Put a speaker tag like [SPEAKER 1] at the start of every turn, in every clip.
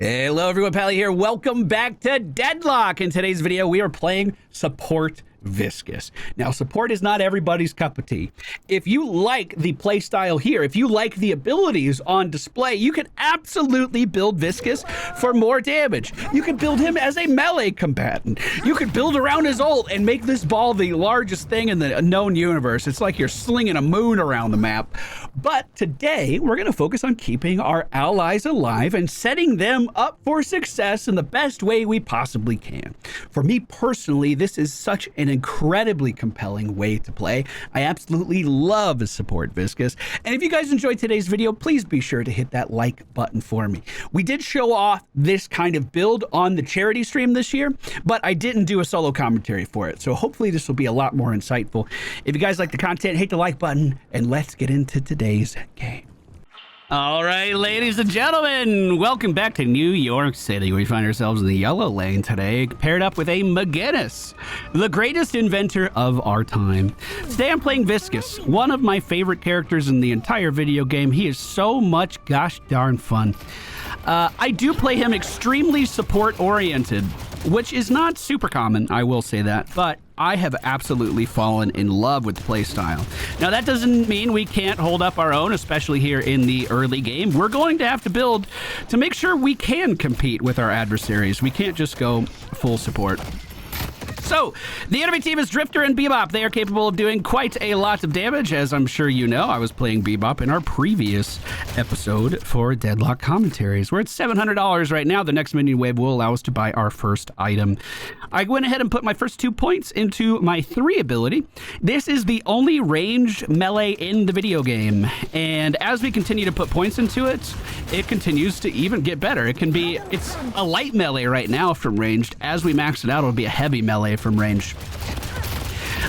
[SPEAKER 1] Hello everyone, Pally here. Welcome back to Deadlock. In today's video, we are playing support Viscous. Now, support is not everybody's cup of tea. If you like the play style here, if you like the abilities on display, you can absolutely build Viscous for more damage. You can build him as a melee combatant. You could build around his ult and make this ball the largest thing in the known universe. It's like you're slinging a moon around the map. But today, we're going to focus on keeping our allies alive and setting them up for success in the best way we possibly can. For me personally, this is such an incredibly compelling way to play. I absolutely love support Viscous. And if you guys enjoyed today's video, please be sure to hit that like button for me. We did show off this kind of build on the charity stream this year, but I didn't do a solo commentary for it. So hopefully this will be a lot more insightful. If you guys like the content, hit the like button and let's get into today's game. All right, ladies and gentlemen, welcome back to New York City. We find ourselves in the yellow lane today, paired up with a McGinnis, the greatest inventor of our time. Today I'm playing Viscous, one of my favorite characters in the entire video game. He is so much gosh darn fun. I do play him extremely support-oriented, which is not super common, I will say that, but I have absolutely fallen in love with the playstyle. Now, that doesn't mean we can't hold up our own, especially here in the early game. We're going to have to build to make sure we can compete with our adversaries. We can't just go full support. So, the enemy team is Drifter and Bebop. They are capable of doing quite a lot of damage, as I'm sure you know. I was playing Bebop in our previous episode for Deadlock commentaries. We're at $700 right now. The next minion wave will allow us to buy our first item. I went ahead and put my first 2 points into my 3 ability. This is the only ranged melee in the video game. And as we continue to put points into it, it continues to even get better. It's a light melee right now from ranged. As we max it out, it'll be a heavy melee from range.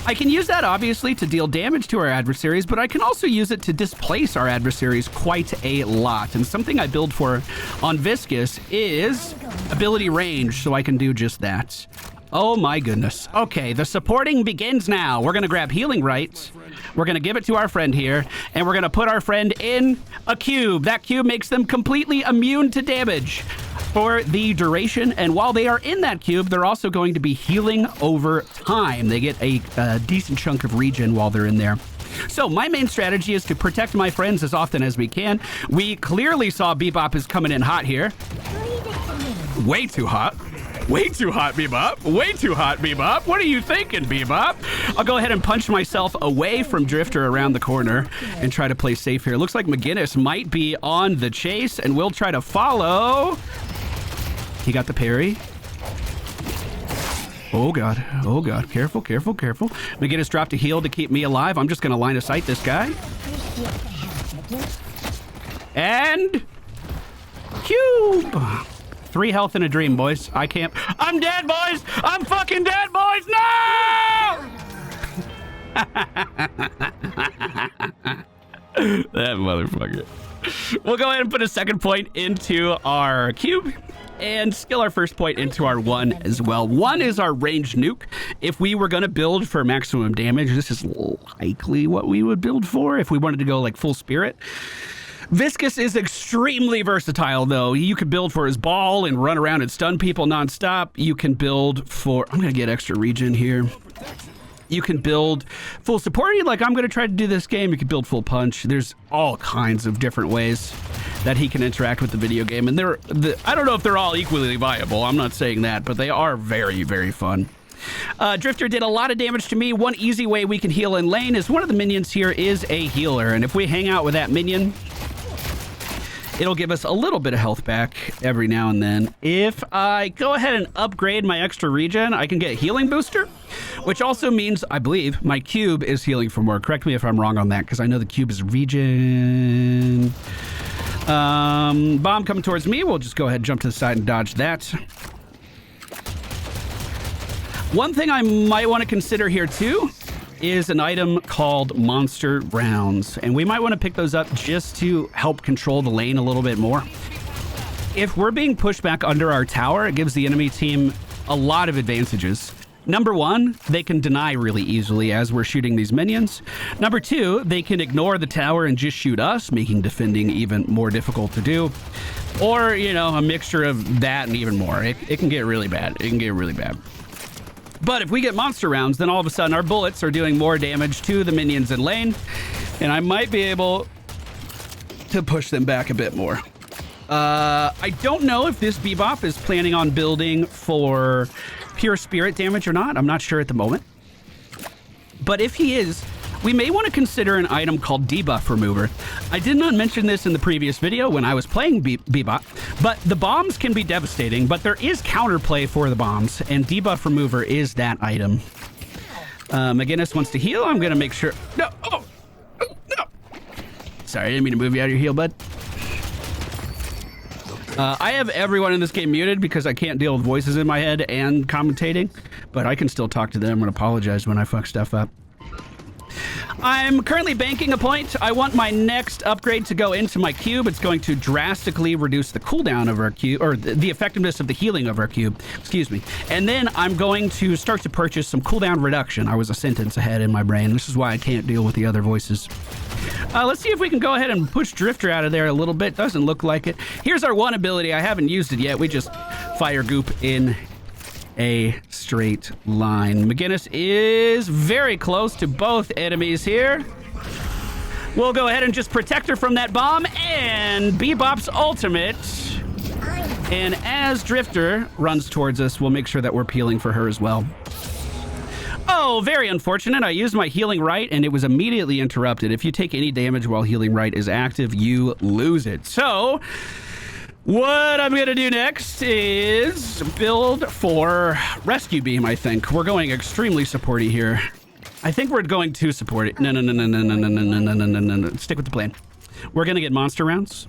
[SPEAKER 1] I can use that obviously to deal damage to our adversaries, but I can also use it to displace our adversaries quite a lot. And something I build for on Viscous is ability range, so I can do just that. Oh my goodness. Okay, the supporting begins now. We're gonna grab healing rights. We're gonna give it to our friend here, and we're gonna put our friend in a cube. That cube makes them completely immune to damage for the duration, and while they are in that cube, they're also going to be healing over time. They get a decent chunk of regen while they're in there. So my main strategy is to protect my friends as often as we can. We clearly saw Bebop is coming in hot here. Way too hot. Way too hot, Bebop. Way too hot, Bebop. What are you thinking, Bebop? I'll go ahead and punch myself away from Drifter around the corner and try to play safe here. Looks like McGinnis might be on the chase, and we'll try to follow. He got the parry. Oh, God. Oh, God. Careful, careful, careful. McGinnis dropped a heal to keep me alive. I'm just going to line of sight this guy. And cube. 3 health in a dream, boys. I can't. I'm dead, boys. I'm fucking dead, boys. No! That motherfucker. We'll go ahead and put a second point into our cube and skill our first point into our 1 as well. 1 is our ranged nuke. If we were going to build for maximum damage, this is likely what we would build for if we wanted to go like full spirit. Viscous is extremely versatile, though. You can build for his ball and run around and stun people nonstop. You can build for... I'm going to get extra regen here. You can build full support, like I'm going to try to do this game. You can build full punch. There's all kinds of different ways that he can interact with the video game. And I don't know if they're all equally viable. I'm not saying that, but they are very, very fun. Drifter did a lot of damage to me. One easy way we can heal in lane is one of the minions here is a healer. And if we hang out with that minion, it'll give us a little bit of health back every now and then. If I go ahead and upgrade my extra regen, I can get a healing booster, which also means, I believe, my cube is healing for more. Correct me if I'm wrong on that, because I know the cube is regen. Bomb coming towards me. We'll just go ahead and jump to the side and dodge that. One thing I might want to consider here, too, is an item called Monster Rounds, and we might want to pick those up just to help control the lane a little bit more. If we're being pushed back under our tower, it gives the enemy team a lot of advantages. Number one, they can deny really easily as we're shooting these minions. Number two, they can ignore the tower and just shoot us, making defending even more difficult to do. Or, you know, a mixture of that and even more. It can get really bad. It can get really bad. But if we get monster rounds, then all of a sudden our bullets are doing more damage to the minions in lane, and I might be able to push them back a bit more. I don't know if this Bebop is planning on building for pure spirit damage or not. I'm not sure at the moment. But if he is, we may want to consider an item called debuff remover. I did not mention this in the previous video when I was playing Bebop, but the bombs can be devastating, but there is counterplay for the bombs, and debuff remover is that item. McGinnis wants to heal. I'm going to make sure... No! Oh! No! Sorry, I didn't mean to move you out of your heal, bud. I have everyone in this game muted because I can't deal with voices in my head and commentating, but I can still talk to them and apologize when I fuck stuff up. I'm currently banking a point. I want my next upgrade to go into my cube. It's going to drastically reduce the cooldown of our cube, or the effectiveness of the healing of our cube, excuse me. And then I'm going to start to purchase some cooldown reduction. I was a sentence ahead in my brain. This is why I can't deal with the other voices. Let's see if we can go ahead and push Drifter out of there a little bit. Doesn't look like it. Here's our one ability. I haven't used it yet. We just fire goop in a straight line. McGinnis is very close to both enemies here. We'll go ahead and just protect her from that bomb and Bebop's ultimate. And as Drifter runs towards us, we'll make sure that we're peeling for her as well. Oh, very unfortunate. I used my healing right and it was immediately interrupted. If you take any damage while healing right is active, you lose it. So what I'm going to do next is build for Rescue Beam, I think. We're going extremely supporty here. I think we're going to support it. No. Stick with the plan. We're going to get monster rounds,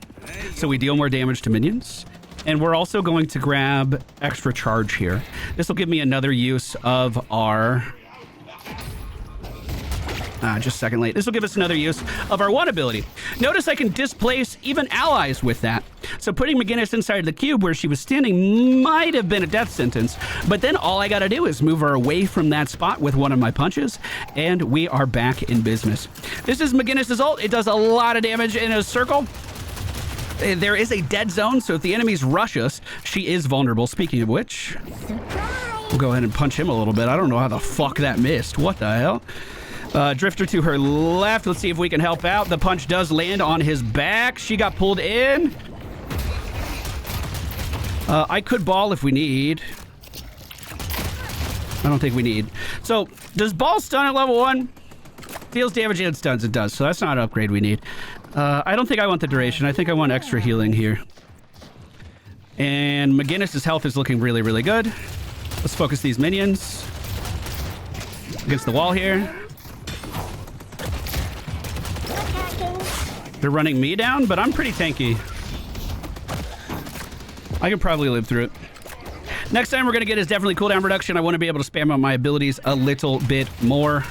[SPEAKER 1] so we deal more damage to minions. And we're also going to grab extra charge here. This will give me another use of our... just a second late. This will give us another use of our one ability. Notice I can displace even allies with that. So putting McGinnis inside the cube where she was standing might have been a death sentence, but then all I gotta do is move her away from that spot with one of my punches, and we are back in business. This is McGinnis' ult. It does a lot of damage in a circle. There is a dead zone, so if the enemies rush us, she is vulnerable. Speaking of which, we'll go ahead and punch him a little bit. I don't know how the fuck that missed. What the hell? Drifter to her left. Let's see if we can help out. The punch does land on his back. She got pulled in. I could ball if we need. I don't think we need. So, does ball stun at level 1? Deals damage and stuns. It does. So that's not an upgrade we need. I don't think I want the duration. I think I want extra healing here. And McGinnis' health is looking really, really good. Let's focus these minions against the wall here. They're running me down, but I'm pretty tanky. I can probably live through it. Next time we're going to get is definitely cooldown reduction. I want to be able to spam out my abilities a little bit more.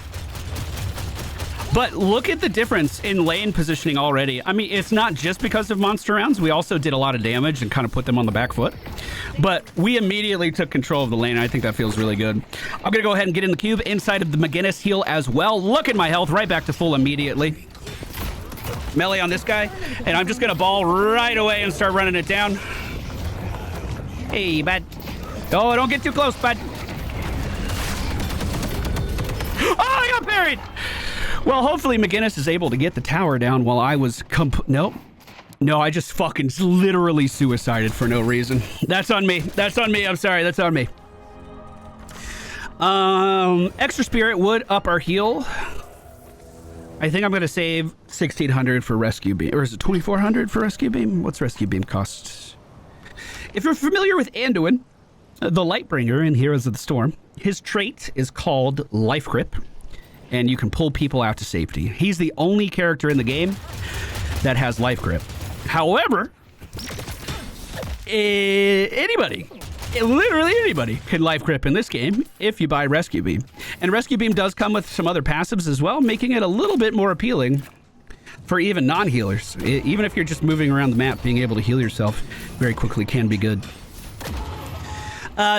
[SPEAKER 1] But look at the difference in lane positioning already. I mean, it's not just because of monster rounds. We also did a lot of damage and kind of put them on the back foot. But we immediately took control of the lane. I think that feels really good. I'm going to go ahead and get in the cube inside of the McGinnis heal as well. Look at my health, right back to full immediately. Melee on this guy. And I'm just going to ball right away and start running it down. Hey, bud. Oh, don't get too close, bud. Oh, I got buried. Well, hopefully McGinnis is able to get the tower down while I was Nope. No, I just fucking literally suicided for no reason. That's on me. That's on me. I'm sorry. That's on me. Extra spirit would up our heal. I think I'm going to save 1,600 for rescue beam. Or is it 2,400 for rescue beam? What's rescue beam cost? If you're familiar with Anduin, the Lightbringer in Heroes of the Storm, his trait is called Life Grip. And you can pull people out to safety. He's the only character in the game that has life grip. However, anybody, literally anybody, can life grip in this game if you buy Rescue Beam. And Rescue Beam does come with some other passives as well, making it a little bit more appealing for even non-healers. Even if you're just moving around the map, being able to heal yourself very quickly can be good.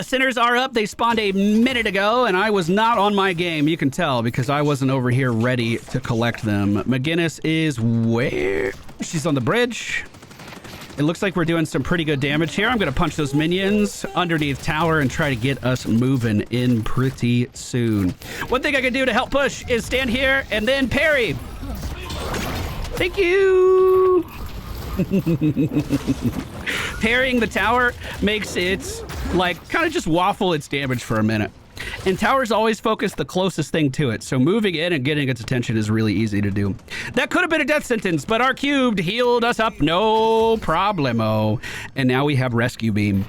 [SPEAKER 1] Sinners are up. They spawned a minute ago, and I was not on my game. You can tell because I wasn't over here ready to collect them. McGinnis is where? She's on the bridge. It looks like we're doing some pretty good damage here. I'm going to punch those minions underneath tower and try to get us moving in pretty soon. One thing I can do to help push is stand here and then parry. Thank you. Parrying the tower makes it like kind of just waffle its damage for a minute. And towers always focus the closest thing to it, so moving in and getting its attention is really easy to do. That could have been a death sentence, but our cubed healed us up, no problemo. And now we have rescue beam.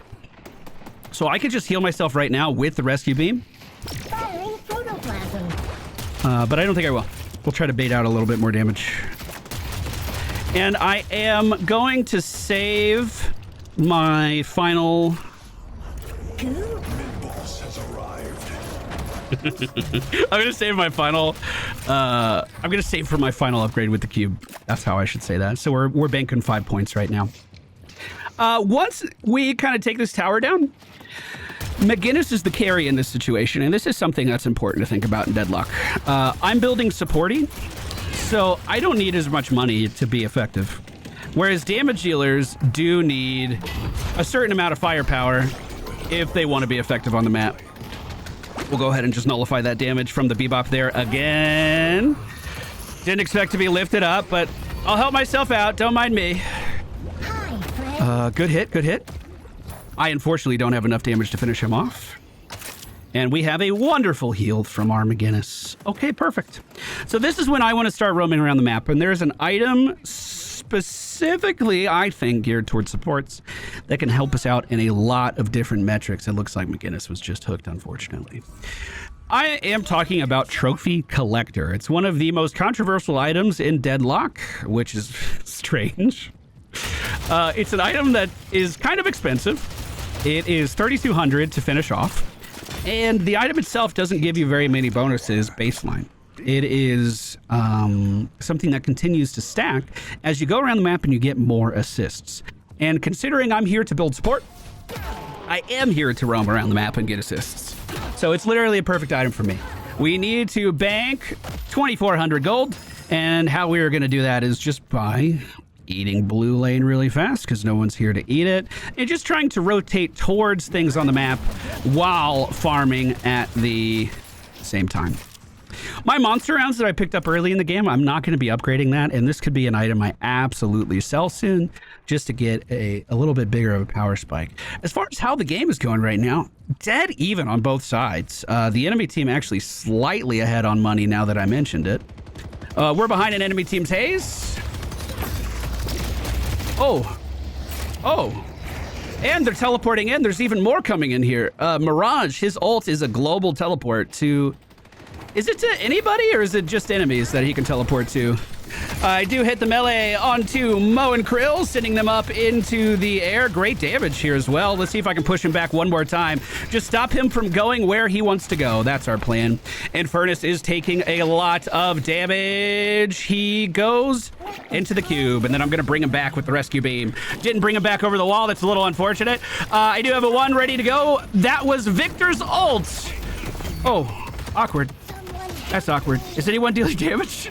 [SPEAKER 1] So I could just heal myself right now with the rescue beam. But I don't think I will. We'll try to bait out a little bit more damage. And I am going to save my final... I'm gonna save my final. I'm gonna save for my final upgrade with the cube. That's how I should say that. So we're banking 5 points right now. Once we kind of take this tower down, McGinnis is the carry in this situation, and this is something that's important to think about in Deadlock. I'm building supporting, so I don't need as much money to be effective. Whereas damage dealers do need a certain amount of firepower if they want to be effective on the map. We'll go ahead and just nullify that damage from the Bebop there again. Didn't expect to be lifted up, but I'll help myself out. Don't mind me. Good hit, good hit. I unfortunately don't have enough damage to finish him off. And we have a wonderful heal from our McGinnis. Okay, perfect. So this is when I want to start roaming around the map, and there's an item specifically, I think, geared towards supports that can help us out in a lot of different metrics. It looks like McGinnis was just hooked, unfortunately. I am talking about Trophy Collector. It's one of the most controversial items in Deadlock, which is strange. It's an item that is kind of expensive. It is 3,200 to finish off. And the item itself doesn't give you very many bonuses baseline. It is something that continues to stack as you go around the map and you get more assists. And considering I'm here to build support, I am here to roam around the map and get assists. So it's literally a perfect item for me. We need to bank 2,400 gold, and how we are going to do that is just by eating blue lane really fast because no one's here to eat it, and just trying to rotate towards things on the map while farming at the same time. My monster rounds that I picked up early in the game, I'm not going to be upgrading that, and this could be an item I absolutely sell soon just to get a little bit bigger of a power spike. As far as how the game is going right now, dead even on both sides. The enemy team actually slightly ahead on money now that I mentioned it. We're behind an enemy team's haze. Oh, and they're teleporting in. There's even more coming in here. Mirage, his ult is a global teleport to... Is it to anybody, or is it just enemies that he can teleport to? I do hit the melee onto Mo and Krill, sending them up into the air. Great damage here as well. Let's see if I can push him back one more time. Just stop him from going where he wants to go. That's our plan. And Furnace is taking a lot of damage. He goes into the cube, and then I'm going to bring him back with the rescue beam. Didn't bring him back over the wall. That's a little unfortunate. I do have a one ready to go. That was Victor's ult. Oh, awkward. That's awkward. Is anyone dealing damage?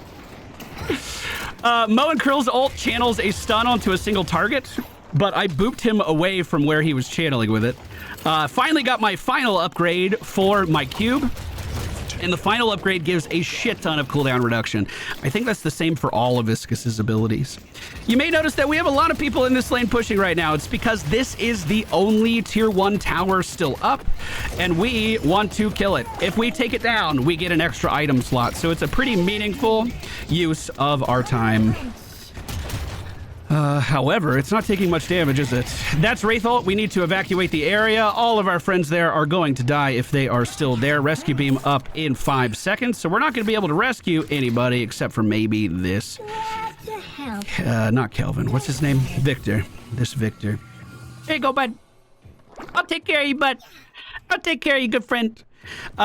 [SPEAKER 1] Mo and Krill's ult channels a stun onto a single target, but I booped him away from where he was channeling with it. Finally got my final upgrade for my cube, and the final upgrade gives a shit ton of cooldown reduction. I think that's the same for all of Viscous's abilities. You may notice that we have a lot of people in this lane pushing right now. It's because this is the only tier 1 tower still up, and we want to kill it. If we take it down, we get an extra item slot, so it's a pretty meaningful use of our time. However, it's not taking much damage, is it? That's Wraith ult. We need to evacuate the area. All of our friends there are going to die if they are still there. Rescue beam up in 5 seconds, so we're not going to be able to rescue anybody except for maybe this. Not Kelvin. What's his name? Victor. This Victor. There you go, bud. I'll take care of you, bud. I'll take care of you, good friend.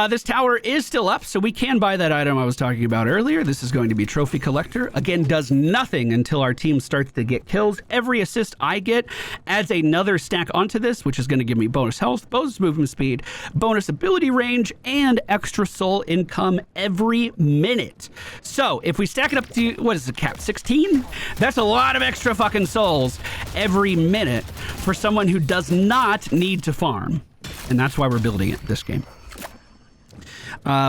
[SPEAKER 1] This tower is still up, so we can buy that item I was talking about earlier. This is going to be Trophy Collector. Again, does nothing until our team starts to get kills. Every assist I get adds another stack onto this, which is going to give me bonus health, bonus movement speed, bonus ability range, and extra soul income every minute. So if we stack it up to, what is the cap, 16? That's a lot of extra fucking souls every minute for someone who does not need to farm. And that's why we're building it this game.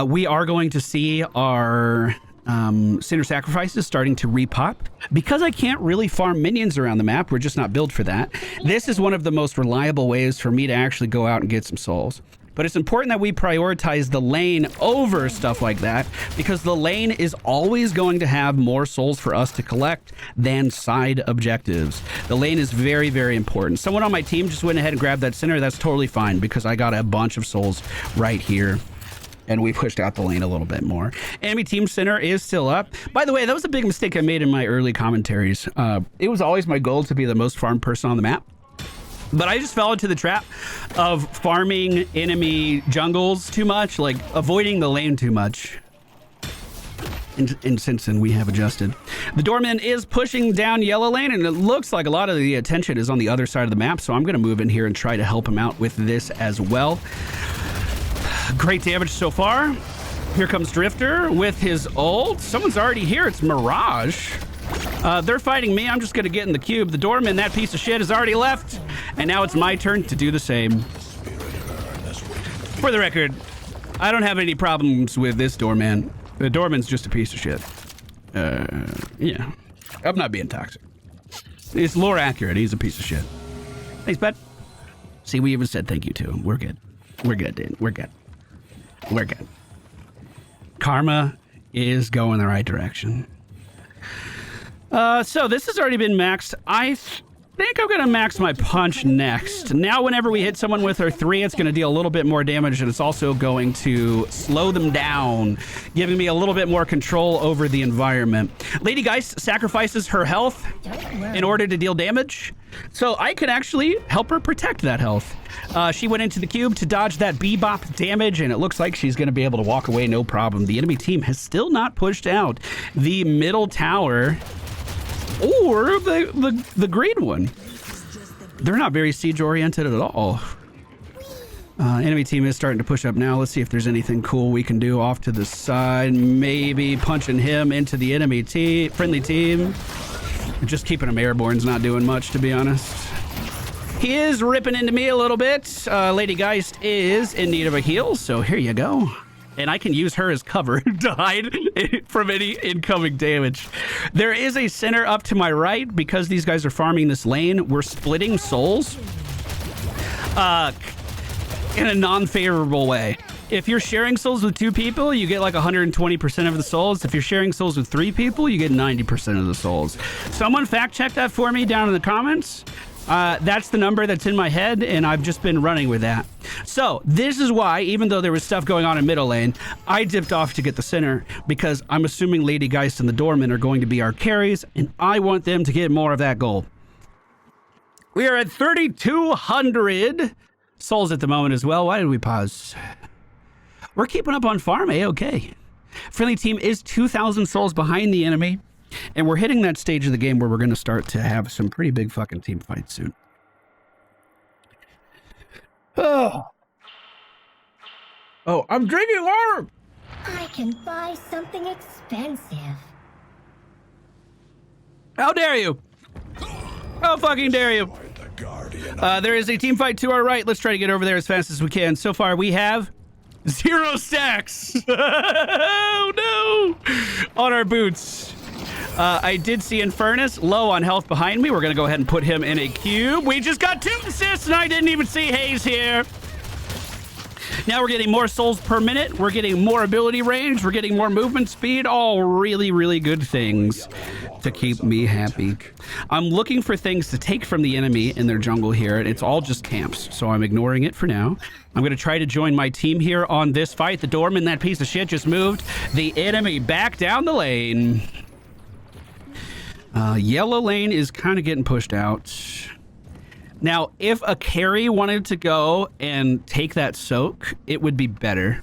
[SPEAKER 1] We are going to see our Sinner Sacrifices starting to repop. Because I can't really farm minions around the map, we're just not built for that. This is one of the most reliable ways for me to actually go out and get some souls. But it's important that we prioritize the lane over stuff like that, because the lane is always going to have more souls for us to collect than side objectives. The lane is very, very important. Someone on my team just went ahead and grabbed that center. That's totally fine, because I got a bunch of souls right here. And we pushed out the lane a little bit more. Enemy team center is still up. By the way, that was a big mistake I made in my early commentaries. It was always my goal to be the most farmed person on the map. But I just fell into the trap of farming enemy jungles too much, like avoiding the lane too much. And since then, we have adjusted. The doorman is pushing down yellow lane, and it looks like a lot of the attention is on the other side of the map, so I'm going to move in here and try to help him out with this as well. Great damage so far. Here comes Drifter with his ult. Someone's already here. It's Mirage. They're fighting me. I'm just going to get in the cube. The doorman, that piece of shit, has already left. And now it's my turn to do the same. For the record, I don't have any problems with this doorman. The doorman's just a piece of shit. Yeah. I'm not being toxic. It's lore accurate. He's a piece of shit. Thanks, bud. See, we even said thank you to him. We're good. We're good, dude. We're good. We're good. Karma is going the right direction. So this has already been maxed. I think I'm going to max my punch next. Now, whenever we hit someone with our 3, it's going to deal a little bit more damage, and it's also going to slow them down, giving me a little bit more control over the environment. Lady Geist sacrifices her health in order to deal damage, so I can actually help her protect that health. She went into the cube to dodge that Bebop damage, and it looks like she's going to be able to walk away no problem. The enemy team has still not pushed out the middle tower or the green one. They're not very siege oriented at all. Enemy team is starting to push up now. Let's see if there's anything cool we can do off to the side. Maybe punching him into the enemy team, friendly team. Just keeping him airborne's not doing much, to be honest. He is ripping into me a little bit. Lady Geist is in need of a heal, so here you go. And I can use her as cover to hide from any incoming damage. There is a center up to my right. Because these guys are farming this lane, we're splitting souls in a non-favorable way. If you're sharing souls with 2 people, you get like 120% of the souls. If you're sharing souls with 3 people, you get 90% of the souls. Someone fact check that for me down in the comments. That's the number that's in my head, and I've just been running with that. So this is why, even though there was stuff going on in middle lane, I dipped off to get the center, because I'm assuming Lady Geist and the Doorman are going to be our carries, and I want them to get more of that gold. We are at 3,200 souls at the moment as well. Why did we pause? We're keeping up on farm A-okay. Friendly team is 2,000 souls behind the enemy. And we're hitting that stage of the game where we're going to start to have some pretty big fucking team fights soon. Oh, I'm drinking water!
[SPEAKER 2] I can buy something expensive.
[SPEAKER 1] How dare you? How fucking dare you? There is a team fight to our right. Let's try to get over there as fast as we can. So far, we have 0 stacks. Oh, no. On our boots. I did see Infernus low on health behind me. We're going to go ahead and put him in a cube. We just got 2 assists, and I didn't even see Hayes here. Now we're getting more souls per minute. We're getting more ability range. We're getting more movement speed. All really, really good things to keep me happy. I'm looking for things to take from the enemy in their jungle here, and it's all just camps, so I'm ignoring it for now. I'm going to try to join my team here on this fight. The Doorman, that piece of shit, just moved the enemy back down the lane. Yellow lane is kind of getting pushed out. Now, if a carry wanted to go and take that soak, it would be better.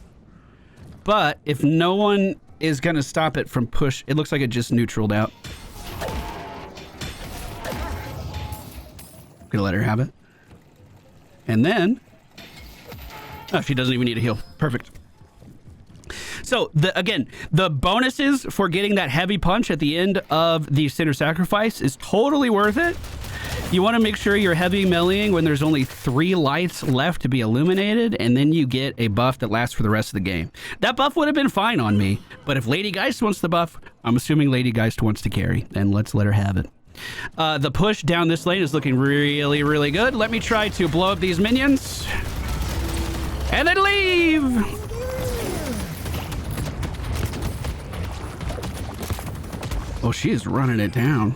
[SPEAKER 1] But if no one is going to stop it from push, it looks like it just neutraled out. Gonna let her have it. And then... Oh, she doesn't even need a heal. Perfect. So, again, the bonuses for getting that heavy punch at the end of the Sinner Sacrifice is totally worth it. You want to make sure you're heavy meleeing when there's only 3 lights left to be illuminated, and then you get a buff that lasts for the rest of the game. That buff would have been fine on me, but if Lady Geist wants the buff, I'm assuming Lady Geist wants to carry, then let's let her have it. The push down this lane is looking really, really good. Let me try to blow up these minions. And then leave! Oh, she is running it down.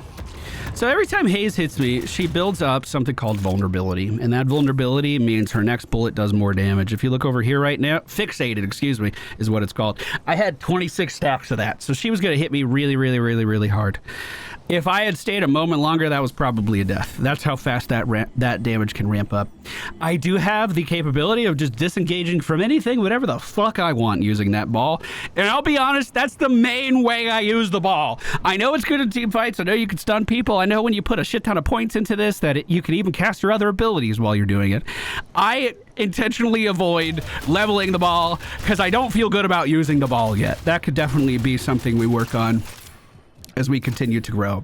[SPEAKER 1] So every time Haze hits me, she builds up something called vulnerability. And that vulnerability means her next bullet does more damage. If you look over here right now, fixated, excuse me, is what it's called. I had 26 stacks of that. So she was going to hit me really, really, really, really hard. If I had stayed a moment longer, that was probably a death. That's how fast that damage can ramp up. I do have the capability of just disengaging from anything, whatever the fuck I want using that ball. And I'll be honest, that's the main way I use the ball. I know it's good in team fights. I know you can stun people. I know when you put a shit ton of points into this that you can even cast your other abilities while you're doing it. I intentionally avoid leveling the ball because I don't feel good about using the ball yet. That could definitely be something we work on as we continue to grow.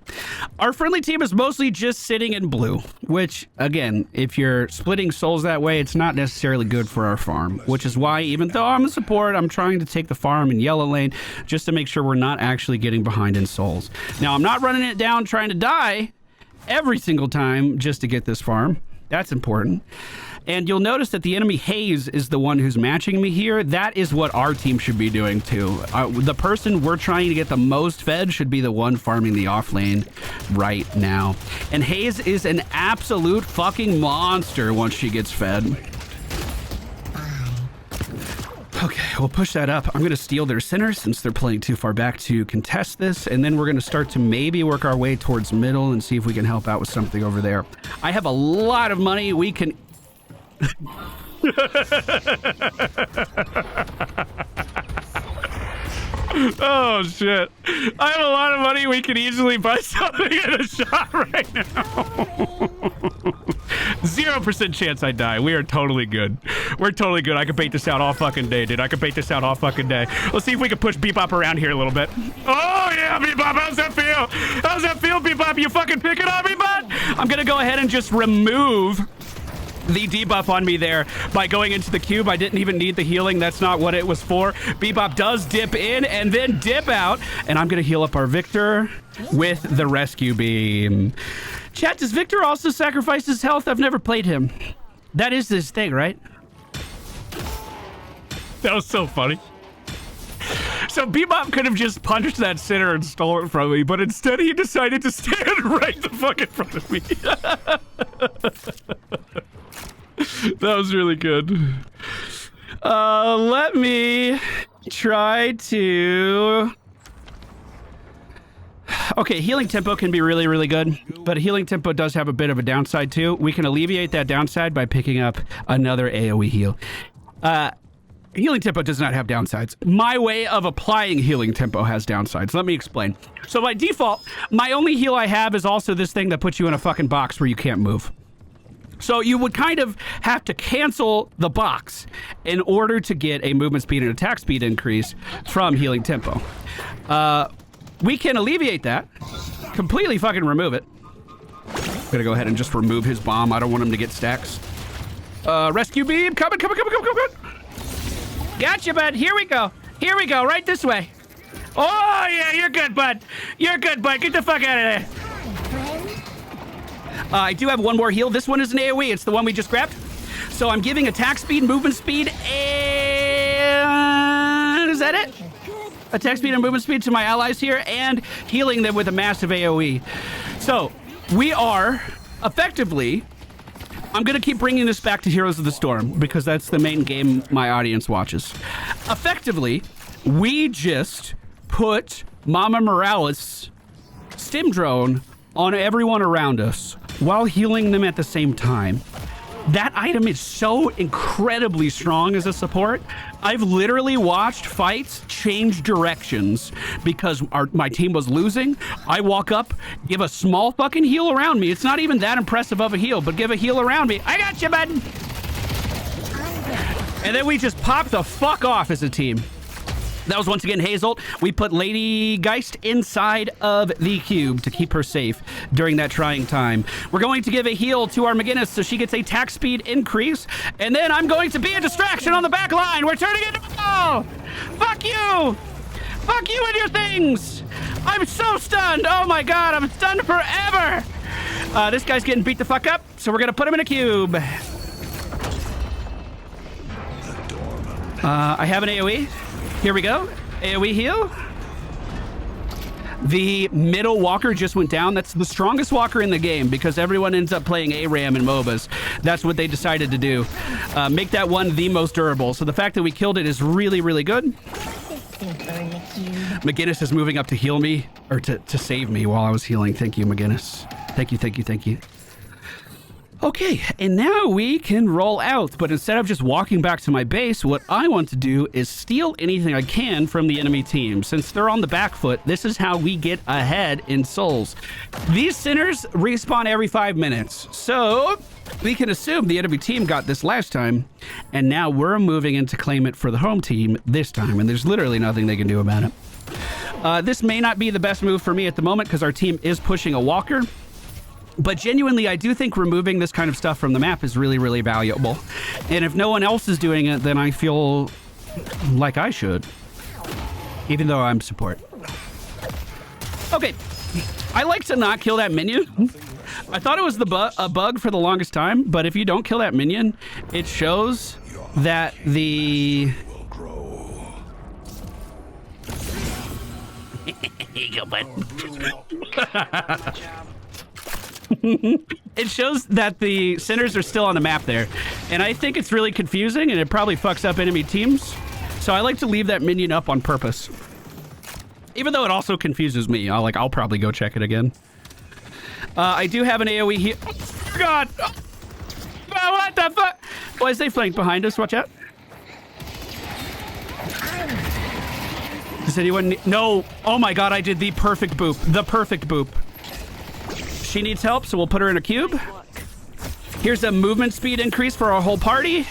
[SPEAKER 1] Our friendly team is mostly just sitting in blue, which, again, if you're splitting souls that way, it's not necessarily good for our farm, which is why, even though I'm a support, I'm trying to take the farm in yellow lane just to make sure we're not actually getting behind in souls. Now, I'm not running it down trying to die every single time just to get this farm. That's important. And you'll notice that the enemy Haze is the one who's matching me here. That is what our team should be doing too. The person we're trying to get the most fed should be the one farming the off lane right now. And Haze is an absolute fucking monster once she gets fed. Okay, we'll push that up. I'm going to steal their center since they're playing too far back to contest this. And then we're going to start to maybe work our way towards middle and see if we can help out with something over there. I have a lot of money. We can... Oh shit. I have a lot of money. We can easily buy something in a shop right now. 0% chance I die. We are totally good. We're totally good. I could bait this out all fucking day, dude. I could bait this out all fucking day. Let's see if we can push Bebop around here a little bit. Oh yeah, Bebop, how's that feel? How's that feel, Bebop? You fucking picking on me, bud? I'm gonna go ahead and just remove the debuff on me there by going into the cube. I didn't even need the healing. That's not what it was for. Bebop does dip in and then dip out, and I'm gonna heal up our Victor with the rescue beam. Chat, does Victor also sacrifice his health? I've never played him. That is his thing, right? That was so funny. So Bebop could have just punched that center and stole it from me, but instead he decided to stand right the fuck in front of me. That was really good. Let me try to... Okay, healing tempo can be really, really good, but healing tempo does have a bit of a downside too. We can alleviate that downside by picking up another AoE heal. Healing tempo does not have downsides. My way of applying healing tempo has downsides. Let me explain. So by default, my only heal I have is also this thing that puts you in a fucking box where you can't move. So you would kind of have to cancel the box in order to get a movement speed and attack speed increase from healing tempo. We can alleviate that, completely fucking remove it. I'm gonna go ahead and just remove his bomb. I don't want him to get stacks. Rescue beam, coming. Gotcha, bud. Here we go, right this way. Oh yeah, you're good, bud. Get the fuck out of there. I do have one more heal. This one is an AoE. It's the one we just grabbed. So I'm giving attack speed, movement speed, and... Is that it? Attack speed and movement speed to my allies here, and healing them with a massive AoE. So we are effectively... I'm going to keep bringing this back to Heroes of the Storm because that's the main game my audience watches. Effectively, we just put Mama Morales' stim drone on everyone around us while healing them at the same time. That item is so incredibly strong as a support. I've literally watched fights change directions because my team was losing. I walk up, give a small fucking heal around me. It's not even that impressive of a heal, but give a heal around me. I got you, bud. And then we just pop the fuck off as a team. That was once again Hazel. We put Lady Geist inside of the cube to keep her safe during that trying time. We're going to give a heal to our McGinnis so she gets a attack speed increase. And then I'm going to be a distraction on the back line. We're turning it. Oh, fuck you. Fuck you and your things. I'm so stunned. Oh my God, I'm stunned forever. This guy's getting beat the fuck up, so we're going to put him in a cube. I have an AoE. Here we go. AoE heal. The middle walker just went down. That's the strongest walker in the game because everyone ends up playing ARAM in MOBAs. That's what they decided to do. Make that one the most durable. So the fact that we killed it is really, really good. McGinnis is moving up to heal me, or to save me while I was healing. Thank you, McGinnis. Thank you, thank you, thank you. Okay, and now we can roll out, but instead of just walking back to my base, what I want to do is steal anything I can from the enemy team. Since they're on the back foot, this is how we get ahead in souls. These sinners respawn every 5 minutes, so we can assume the enemy team got this last time, and now we're moving in to claim it for the home team this time, and there's literally nothing they can do about it. This may not be the best move for me at the moment because our team is pushing a walker. But genuinely, I do think removing this kind of stuff from the map is really, really valuable. And if no one else is doing it, then I feel like I should. Even though I'm support. Okay. I like to not kill that minion. I thought it was a bug for the longest time, but if you don't kill that minion, it shows that the... Here you go, bud. It shows that the sinners are still on the map there, and I think it's really confusing and it probably fucks up enemy teams, so I like to leave that minion up on purpose, even though it also confuses me. I'll probably go check it again. I do have an AoE here. Oh, God, oh, what the fuck? Boys, they flank behind us. Watch out. Does anyone no? Oh my God, I did the perfect boop. The perfect boop. She needs help, so we'll put her in a cube. Here's a movement speed increase for our whole party.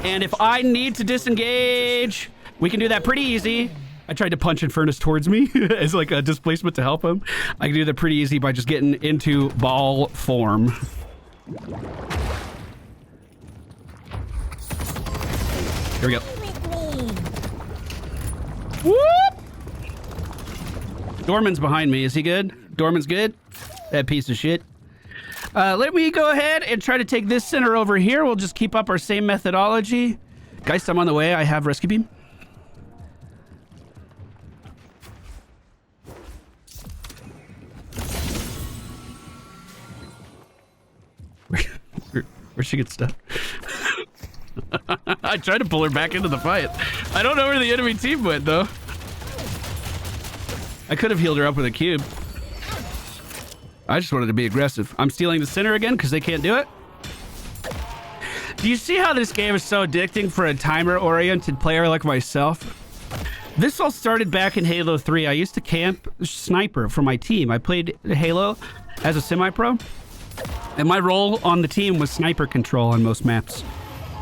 [SPEAKER 1] And if I need to disengage, we can do that pretty easy. I tried to punch Infernus towards me as like a displacement to help him. I can do that pretty easy by just getting into ball form. Here we go. Whoop! Dorman's behind me. Is he good? Dorman's good? That piece of shit. Let me go ahead and try to take this center over here. We'll just keep up our same methodology. Guys, I'm on the way. I have rescue beam. Where'd she get stuck? I tried to pull her back into the fight. I don't know where the enemy team went, though. I could have healed her up with a cube. I just wanted to be aggressive. I'm stealing the center again because they can't do it. Do you see how this game is so addicting for a timer-oriented player like myself? This all started back in Halo 3. I used to camp sniper for my team. I played Halo as a semi-pro, and my role on the team was sniper control on most maps.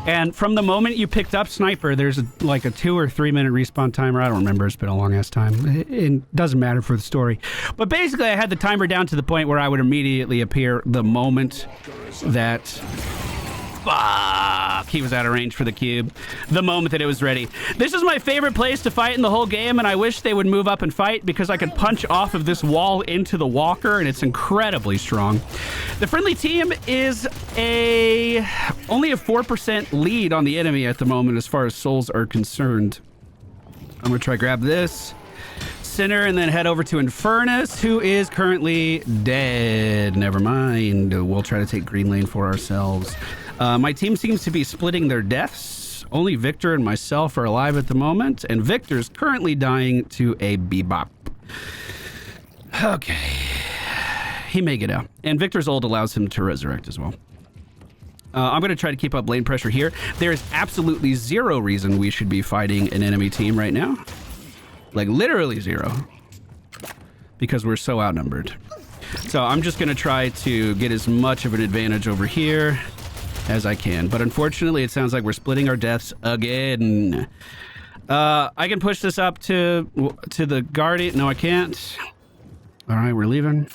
[SPEAKER 1] And from the moment you picked up sniper, there's like a 2 or 3 minute respawn timer. I don't remember. It's been a long ass time. It doesn't matter for the story. But basically, I had the timer down to the point where I would immediately appear the moment that... Fuck! He was out of range for the cube. The moment that it was ready. This is my favorite place to fight in the whole game, and I wish they would move up and fight because I could punch off of this wall into the walker, and it's incredibly strong. The friendly team is only a 4% lead on the enemy at the moment as far as souls are concerned. I'm gonna try grab this center and then head over to Infernus, who is currently dead. Never mind. We'll try to take green lane for ourselves. My team seems to be splitting their deaths. Only Victor and myself are alive at the moment, and Victor's currently dying to a Bebop. Okay. He may get out. And Victor's ult allows him to resurrect as well. I'm going to try to keep up lane pressure here. There is absolutely zero reason we should be fighting an enemy team right now. Like, literally zero. Because we're so outnumbered. So I'm just going to try to get as much of an advantage over here as I can. But unfortunately, it sounds like we're splitting our deaths again. I can push this up to the guardian. No, I can't. All right, we're leaving.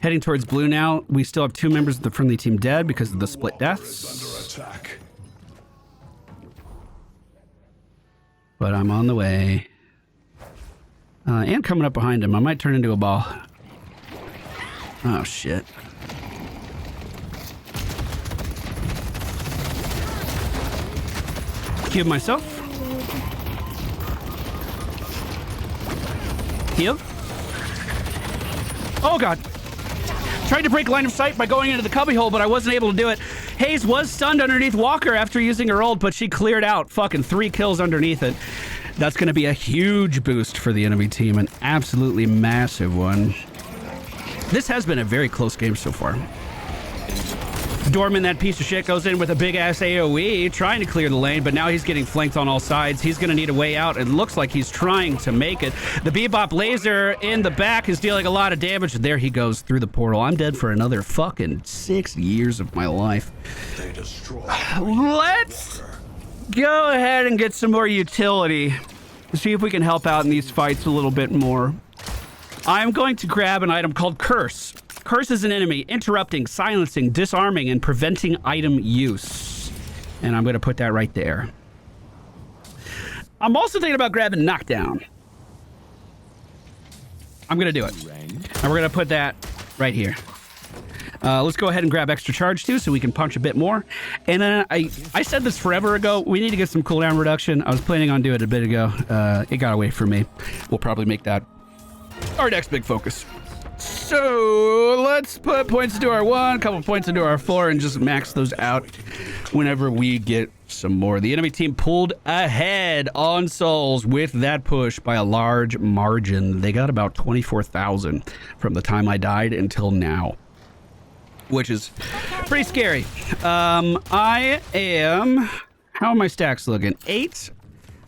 [SPEAKER 1] Heading towards blue now. We still have 2 members of the friendly team dead because of the split deaths.
[SPEAKER 3] Under attack.
[SPEAKER 1] But I'm on the way. And coming up behind him. I might turn into a ball. Oh, shit. Cube myself. Heal. Oh, God. Tried to break line of sight by going into the cubbyhole, but I wasn't able to do it. Hayes was stunned underneath Walker after using her ult, but she cleared out. Fucking 3 kills underneath it. That's going to be a huge boost for the enemy team, an absolutely massive one. This has been a very close game so far. Dorman, that piece of shit, goes in with a big-ass AoE, trying to clear the lane, but now he's getting flanked on all sides. He's going to need a way out. It looks like he's trying to make it. The Bebop laser in the back is dealing a lot of damage. There he goes through the portal. I'm dead for another fucking 6 years of my life.
[SPEAKER 3] They destroy.
[SPEAKER 1] Let's go ahead and get some more utility. See if we can help out in these fights a little bit more. I'm going to grab an item called Curse. Curse is an enemy, interrupting, silencing, disarming, and preventing item use. And I'm going to put that right there. I'm also thinking about grabbing Knockdown. I'm going to do it. And we're going to put that right here. Let's go ahead and grab extra charge too, so we can punch a bit more. And then I said this forever ago, we need to get some cooldown reduction. I was planning on doing it a bit ago. It got away from me. We'll probably make that our next big focus. So let's put points into our 1, a couple points into our 4, and just max those out whenever we get some more. The enemy team pulled ahead on souls with that push by a large margin. They got about 24,000 from the time I died until now, which is pretty scary. I am... How are my stacks looking? 8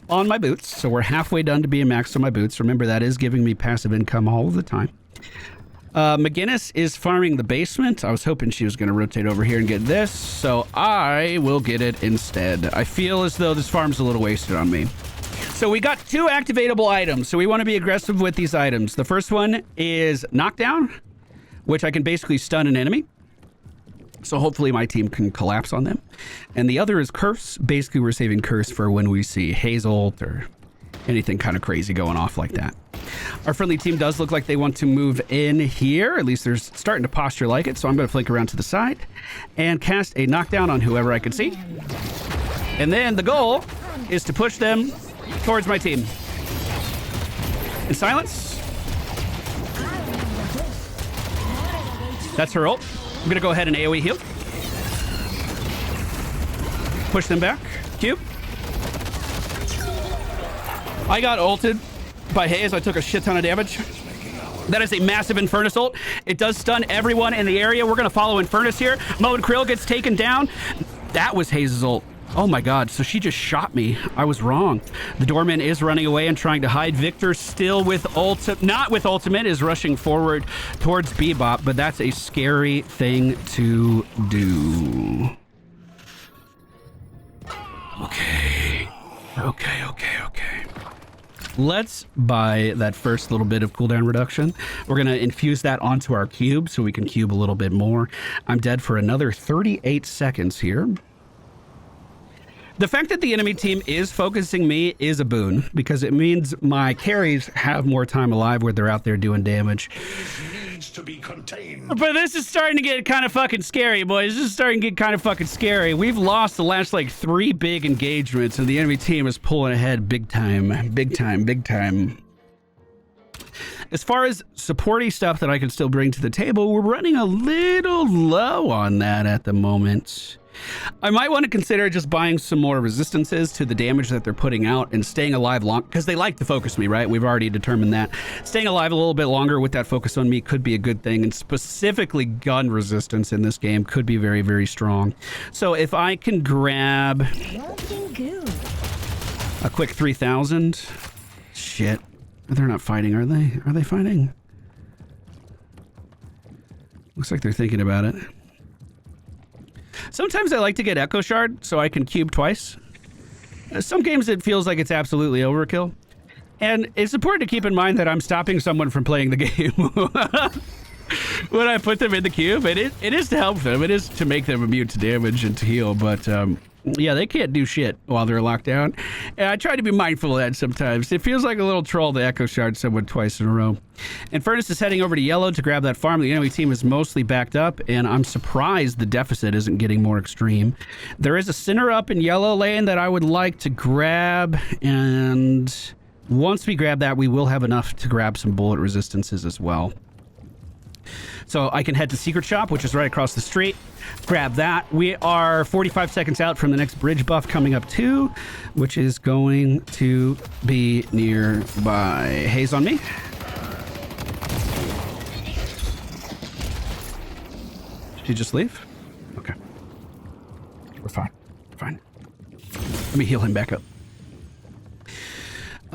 [SPEAKER 1] on my boots, so we're halfway done to being maxed on my boots. Remember, that is giving me passive income all of the time. McGinnis is farming the basement. I was hoping she was going to rotate over here and get this, so I will get it instead. I feel as though this farm's a little wasted on me. So we got 2 activatable items, so we want to be aggressive with these items. The first one is Knockdown, which I can basically stun an enemy. So hopefully my team can collapse on them. And the other is Curse. Basically, we're saving Curse for when we see Hazel or anything kind of crazy going off like that. Our friendly team does look like they want to move in here. At least they're starting to posture like it. So I'm going to flank around to the side and cast a knockdown on whoever I can see. And then the goal is to push them towards my team. In silence. That's her ult. I'm going to go ahead and AoE heal. Push them back. Q. I got ulted by Hayes. I took a shit ton of damage. That is a massive Infernus ult. It does stun everyone in the area. We're going to follow Infernus here. Mo and Krill gets taken down. That was Hayes' ult. Oh my god, so she just shot me. I was wrong. The doorman is running away and trying to hide. Victor still with not with ultimate, is rushing forward towards Bebop, but that's a scary thing to do. Okay. Let's buy that first little bit of cooldown reduction. We're going to infuse that onto our cube so we can cube a little bit more. I'm dead for another 38 seconds here. The fact that the enemy team is focusing me is a boon, because it means my carries have more time alive where they're out there doing damage.
[SPEAKER 3] Needs to be contained.
[SPEAKER 1] But this is starting to get kind of fucking scary, boys. This is starting to get kind of fucking scary. We've lost the last, like, 3 big engagements, and the enemy team is pulling ahead big time. Big time. As far as supporty stuff that I can still bring to the table, we're running a little low on that at the moment. I might want to consider just buying some more resistances to the damage that they're putting out and staying alive long, because they like to focus me, right? We've already determined that. Staying alive a little bit longer with that focus on me could be a good thing, and specifically gun resistance in this game could be very, very strong. So if I can grab a quick 3,000. Shit. They're not fighting, are they? Are they fighting? Looks like they're thinking about it. Sometimes I like to get Echo Shard so I can cube twice. Some games it feels like it's absolutely overkill. And it's important to keep in mind that I'm stopping someone from playing the game when I put them in the cube. It is to help them. It is to make them immune to damage and to heal. But yeah, they can't do shit while they're locked down. And I try to be mindful of that sometimes. It feels like a little troll to Echo Shard someone twice in a row. Infernus is heading over to yellow to grab that farm. The enemy team is mostly backed up, and I'm surprised the deficit isn't getting more extreme. There is a sinner up in yellow lane that I would like to grab, and once we grab that, we will have enough to grab some bullet resistances as well. So I can head to Secret Shop, which is right across the street. Grab that. We are 45 seconds out from the next bridge buff coming up too, which is going to be nearby. Haze on me. Did you just leave? Okay. We're fine. We're fine. Let me heal him back up.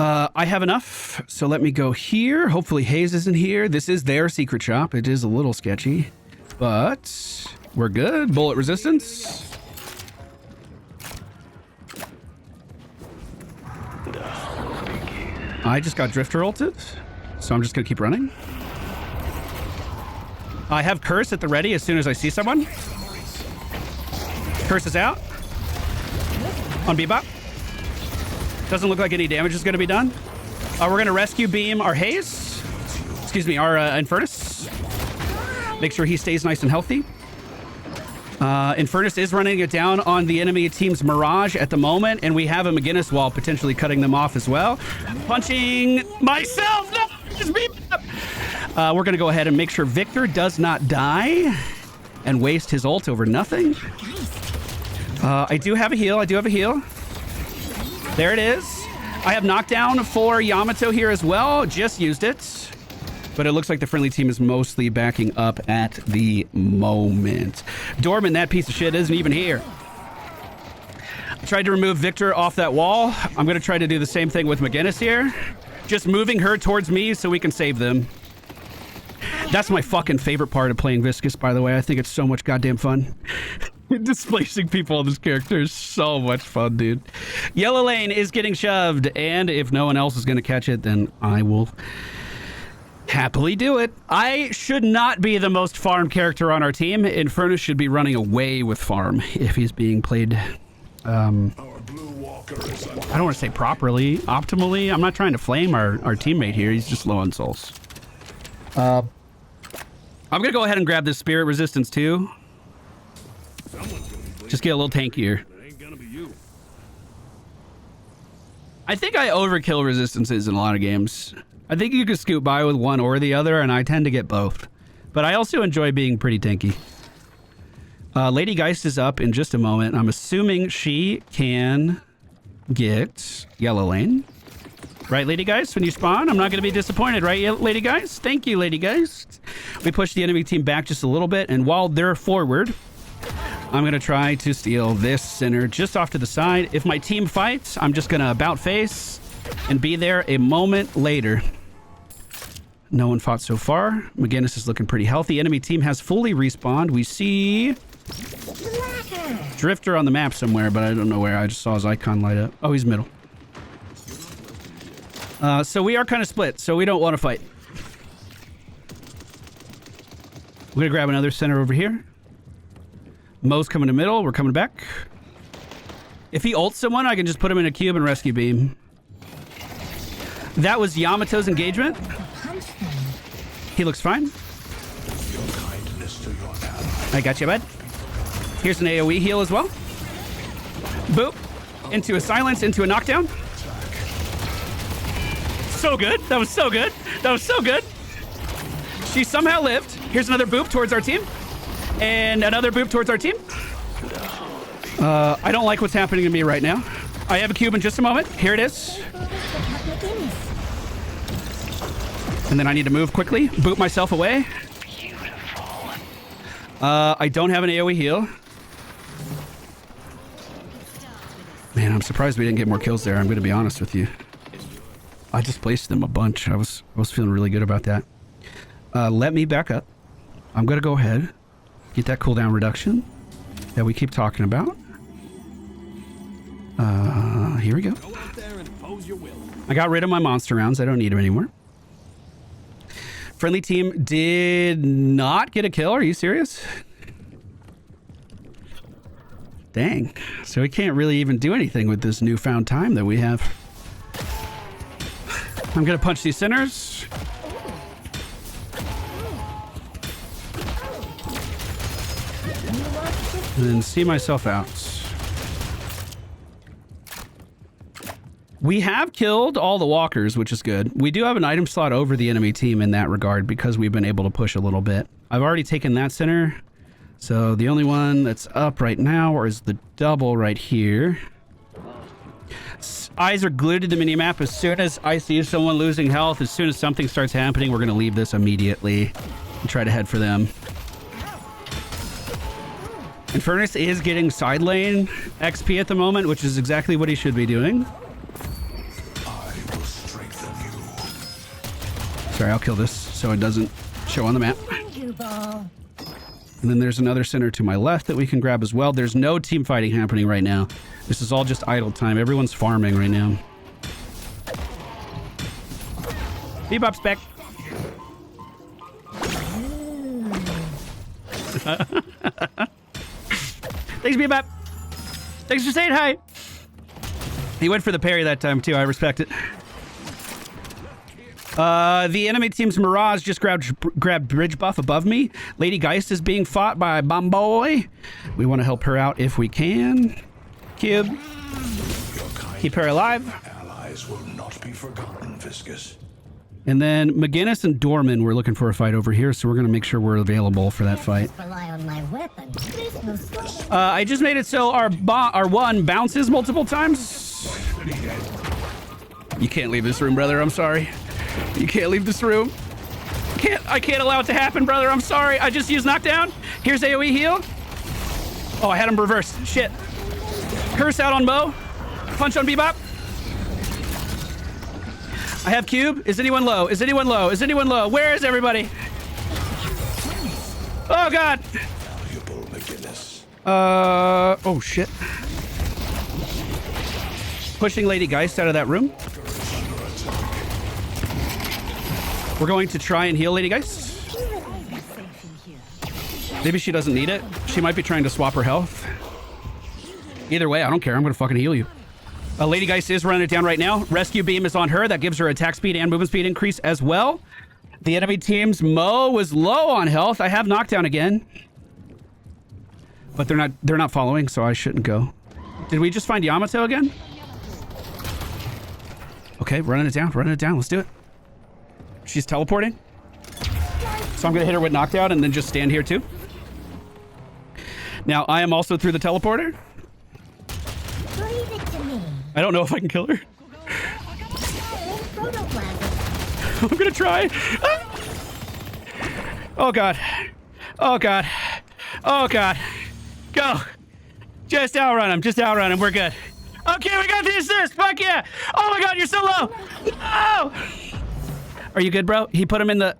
[SPEAKER 1] I have enough, so let me go here. Hopefully Haze isn't here. This is their secret shop. It is a little sketchy, but we're good. Bullet resistance. I just got Drifter ulted, so I'm just going to keep running. I have Curse at the ready as soon as I see someone. Curse is out. On Bebop. Doesn't look like any damage is going to be done. We're going to rescue beam our Haze. Excuse me, our Infernus. Make sure he stays nice and healthy. Infernus is running it down on the enemy team's Mirage at the moment, and we have a McGinnis wall potentially cutting them off as well. Punching myself! No! Just beam up! We're going to go ahead and make sure Victor does not die and waste his ult over nothing. I do have a heal. I do have a heal. There it is. I have knockdown for Yamato here as well. Just used it. But it looks like the friendly team is mostly backing up at the moment. Dorman, that piece of shit, isn't even here. I tried to remove Victor off that wall. I'm going to try to do the same thing with McGinnis here. Just moving her towards me so we can save them. That's my fucking favorite part of playing Viscous, by the way. I think it's so much goddamn fun. Displacing people on this character is so much fun, dude. Yellow lane is getting shoved, and if no one else is going to catch it, then I will happily do it. I should not be the most farm character on our team. Infernus should be running away with farm if he's being played, I don't want to say properly, optimally. I'm not trying to flame our teammate here. He's just low on souls. I'm going to go ahead and grab this spirit resistance too. Just get a little tankier. I think I overkill resistances in a lot of games. I think you could scoot by with one or the other, and I tend to get both. But I also enjoy being pretty tanky. Lady Geist is up in just a moment. I'm assuming she can get yellow lane. Right, Lady Geist? When you spawn, I'm not going to be disappointed, right, Lady Geist? Thank you, Lady Geist. We push the enemy team back just a little bit, and while they're forward, I'm going to try to steal this center just off to the side. If my team fights, I'm just going to about face and be there a moment later. No one fought so far. McGinnis is looking pretty healthy. Enemy team has fully respawned. We see Drifter on the map somewhere, but I don't know where. I just saw his icon light up. Oh, he's middle. So we are kind of split, so we don't want to fight. We're going to grab another center over here. Mo's coming to middle. We're coming back. If he ults someone, I can just put him in a cube and rescue beam. That was Yamato's engagement. He looks fine. I got you, bud. Here's an AoE heal as well. Boop. Into a silence, into a knockdown. So good. That was so good. That was so good. She somehow lived. Here's another boop towards our team. And another boop towards our team. I don't like what's happening to me right now. I have a cube in just a moment. Here it is. And then I need to move quickly, boot myself away. I don't have an AoE heal. Man, I'm surprised we didn't get more kills there. I'm going to be honest with you. I displaced them a bunch. I was feeling really good about that. Let me back up. I'm going to go ahead, get that cooldown reduction that we keep talking about. Here we go. I got rid of my monster rounds. I don't need them anymore. Friendly team did not get a kill. Are you serious? Dang. So we can't really even do anything with this newfound time that we have. I'm going to punch these sinners. And then see myself out. We have killed all the walkers, which is good. We do have an item slot over the enemy team in that regard because we've been able to push a little bit. I've already taken that center. So the only one that's up right now is the double right here. Eyes are glued to the minimap. As soon as I see someone losing health, as soon as something starts happening, we're going to leave this immediately and try to head for them. Infernus is getting side lane XP at the moment, which is exactly what he should be doing. Sorry, I'll kill this so it doesn't show on the map. And then there's another center to my left that we can grab as well. There's no team fighting happening right now. This is all just idle time. Everyone's farming right now. Bebop's back. Thanks, Bebop. Thanks for saying hi. He went for the parry that time, too. I respect it. The enemy team's Mirage just grabbed bridge buff above me. Lady Geist is being fought by Bomboy. We want to help her out if we can. Cube. Keep her alive.
[SPEAKER 3] Allies will not be forgotten, Viscous.
[SPEAKER 1] And then McGinnis and Dorman, we're looking for a fight over here, so we're going to make sure we're available for that fight.
[SPEAKER 2] Rely on my weapon.
[SPEAKER 1] I just made it so our one bounces multiple times. You can't leave this room, brother. I'm sorry. You can't leave this room. I can't allow it to happen, brother. I'm sorry. I just used knockdown. Here's AoE heal. Oh, I had him reversed. Shit. Curse out on Mo. Punch on Bebop. I have cube. Is anyone low? Is anyone low? Is anyone low? Where is everybody? Oh, God. Oh, shit. Pushing Lady Geist out of that room. We're going to try and heal Lady Geist. Maybe she doesn't need it. She might be trying to swap her health. Either way, I don't care. I'm going to fucking heal you. Lady Geist is running it down right now. Rescue beam is on her. That gives her attack speed and movement speed increase as well. The enemy team's Mo was low on health. I have knockdown again. But they're not following, so I shouldn't go. Did we just find Yamato again? Okay, running it down. Let's do it. She's teleporting. So I'm going to hit her with knockdown and then just stand here too. Now, I am also through the teleporter.
[SPEAKER 2] Leave it to me.
[SPEAKER 1] I don't know if I can kill her. I'm going to try. Ah! Oh, God. Oh, God. Oh, God. Go. Just outrun him. We're good. Okay, we got this. Fuck yeah. Oh, my God, you're so low. Oh. Are you good, bro? He put him in the...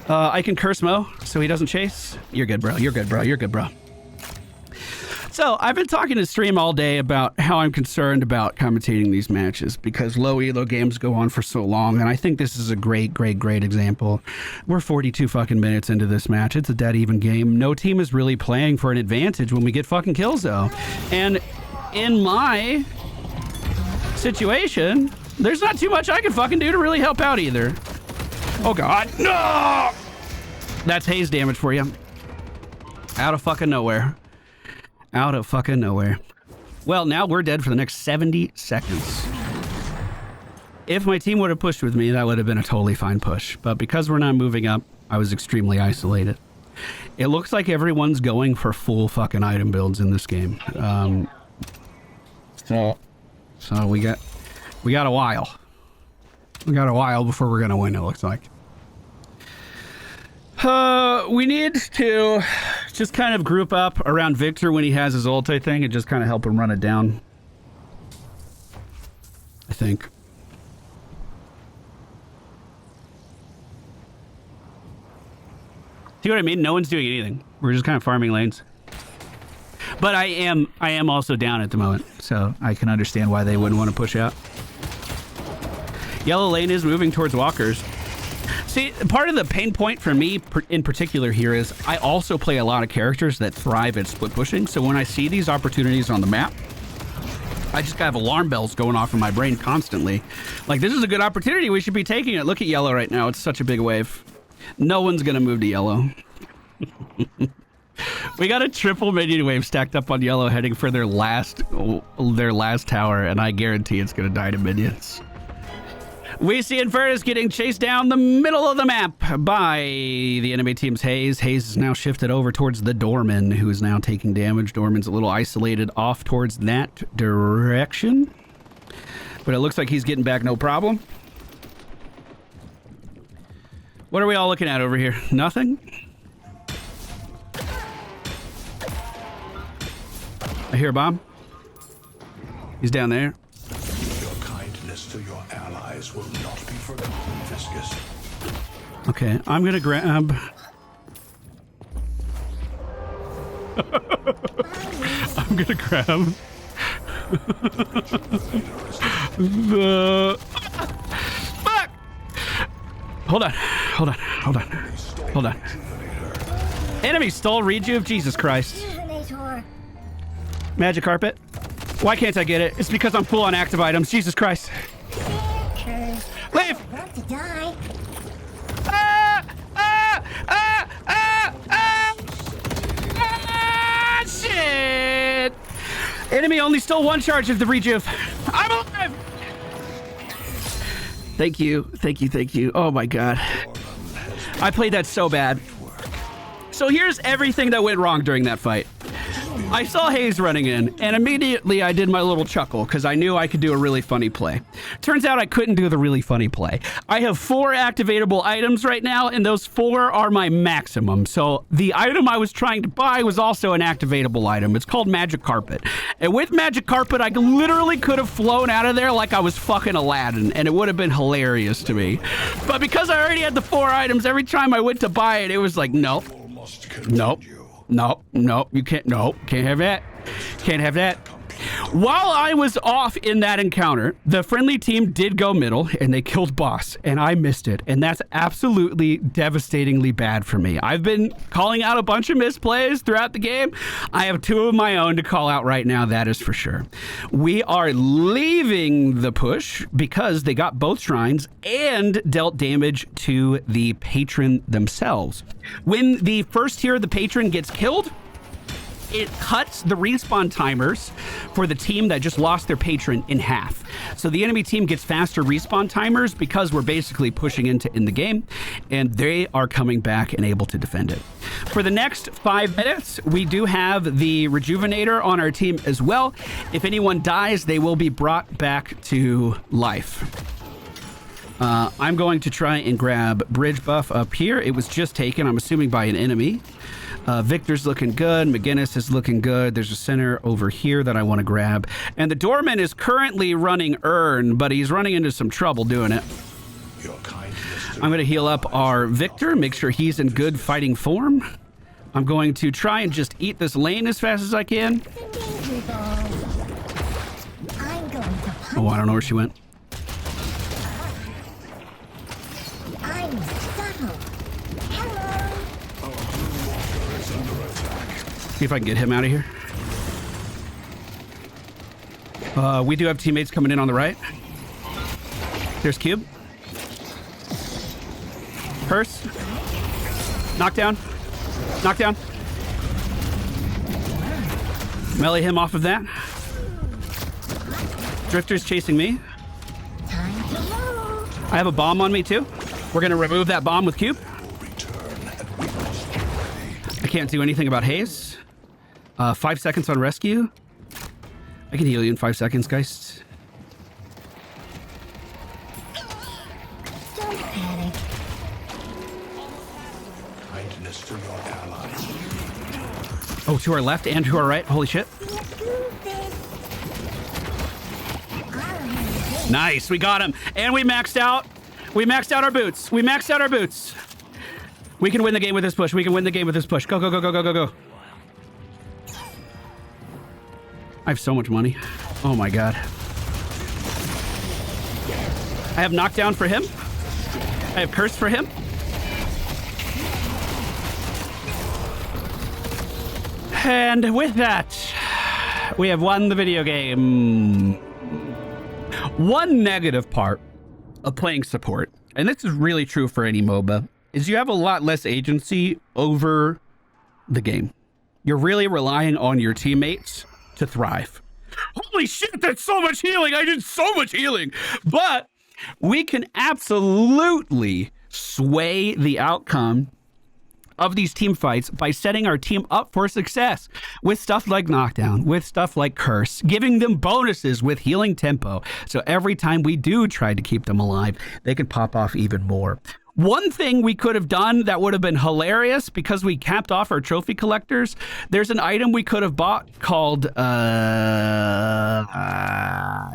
[SPEAKER 1] I can curse Mo so he doesn't chase. You're good, bro. You're good, bro. So I've been talking to stream all day about how I'm concerned about commentating these matches because low elo games go on for so long, and I think this is a great example. We're 42 fucking minutes into this match. It's a dead even game. No team is really playing for an advantage when we get fucking kills though. And in my situation, there's not too much I can fucking do to really help out either. Oh God, no! That's haze damage for you. Out of fucking nowhere. Well, now we're dead for the next 70 seconds. If my team would have pushed with me, that would have been a totally fine push. But because we're not moving up, I was extremely isolated. It looks like everyone's going for full fucking item builds in this game. So we got a while. We got a while before we're gonna win, it looks like. We need to just kind of group up around Victor when he has his ult, I think, and just kind of help him run it down. I think. See what I mean? No one's doing anything. We're just kind of farming lanes. But I am also down at the moment, so I can understand why they wouldn't want to push out. Yellow lane is moving towards walkers. See, part of the pain point for me in particular here is I also play a lot of characters that thrive at split pushing. So when I see these opportunities on the map, I just have alarm bells going off in my brain constantly. Like, this is a good opportunity. We should be taking it. Look at yellow right now. It's such a big wave. No one's going to move to yellow. We got a triple minion wave stacked up on yellow heading for their last tower, and I guarantee it's going to die to minions. We see Infernus getting chased down the middle of the map by the enemy team's Haze. Haze is now shifted over towards the Doorman, who is now taking damage. Doorman's a little isolated off towards that direction, but it looks like he's getting back no problem. What are we all looking at over here? Nothing? I hear a bomb. He's down there.
[SPEAKER 3] Your kindness to your allies will not be forgotten, Viscous.
[SPEAKER 1] Okay, I'm gonna grab... I'm gonna grab... the... Fuck! Hold on. Enemy stole rejuve? Jesus Christ. Magic carpet? Why can't I get it? It's because I'm full on active items. Jesus Christ. Leave!
[SPEAKER 2] About to die.
[SPEAKER 1] Shit! Enemy only stole one charge of the rejuve. I'm alive! Thank you. Oh my god. I played that so bad. So here's everything that went wrong during that fight. I saw Haze running in, and immediately I did my little chuckle because I knew I could do a really funny play. Turns out I couldn't do the really funny play. I have 4 activatable items right now, and those 4 are my maximum. So the item I was trying to buy was also an activatable item. It's called Magic Carpet. And with Magic Carpet, I literally could have flown out of there like I was fucking Aladdin, and it would have been hilarious to me. But because I already had the 4 items, every time I went to buy it, it was like, nope. Nope, you can't, can't have that. Can't have that. While I was off in that encounter, the friendly team did go middle and they killed boss, and I missed it. And that's absolutely devastatingly bad for me. I've been calling out a bunch of misplays throughout the game. I have 2 of my own to call out right now, that is for sure. We are leaving the push because they got both shrines and dealt damage to the patron themselves. When the first tier of the patron gets killed, it cuts the respawn timers for the team that just lost their patron in half. So the enemy team gets faster respawn timers because we're basically pushing in the game, and they are coming back and able to defend it. For the next 5 minutes, we do have the Rejuvenator on our team as well. If anyone dies, they will be brought back to life. I'm going to try and grab Bridge Buff up here. It was just taken, I'm assuming, by an enemy. Victor's looking good. McGinnis is looking good. There's a center over here that I want to grab. And the Doorman is currently running Urn, but he's running into some trouble doing it. I'm going to heal up our Victor, make sure he's in good fighting form. I'm going to try and just eat this lane as fast as I can. Oh, I don't know where she went. See if I can get him out of here. We do have teammates coming in on the right. There's Cube. Curse. Knockdown. Knockdown. Melee him off of that. Drifter's chasing me. I have a bomb on me too. We're gonna remove that bomb with Cube. I can't do anything about haze. 5 seconds on rescue. I can heal you in 5 seconds, guys.
[SPEAKER 2] Don't panic.
[SPEAKER 3] Kindness to your allies.
[SPEAKER 1] Oh, to our left and to our right. Holy shit. Nice, we got him. And we maxed out. We maxed out our boots. We maxed out our boots. We can win the game with this push. We can win the game with this push. Go, go, go, go, go, go, go. I have so much money. Oh my god. I have knockdown for him. I have curse for him. And with that, we have won the video game. One negative part of playing support, and this is really true for any MOBA, is you have a lot less agency over the game. You're really relying on your teammates to thrive. Holy shit, that's so much healing. I did so much healing. But we can absolutely sway the outcome of these team fights by setting our team up for success with stuff like knockdown, with stuff like curse, giving them bonuses with healing tempo. So every time we do try to keep them alive, they can pop off even more. One thing we could have done that would have been hilarious, because we capped off our trophy collectors, there's an item we could have bought called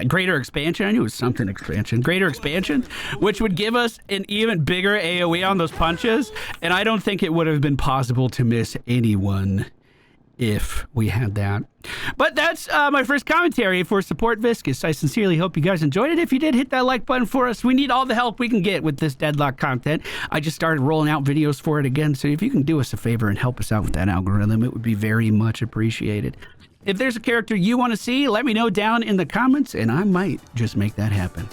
[SPEAKER 1] Greater Expansion. I knew it was something expansion. Greater Expansion, which would give us an even bigger AoE on those punches. And I don't think it would have been possible to miss anyone if we had that. But that's my first commentary for Support Viscous. I sincerely hope you guys enjoyed it. If you did, hit that like button for us. We need all the help we can get with this Deadlock content. I just started rolling out videos for it again, so if you can do us a favor and help us out with that algorithm, it would be very much appreciated. If there's a character you want to see, let me know down in the comments, and I might just make that happen.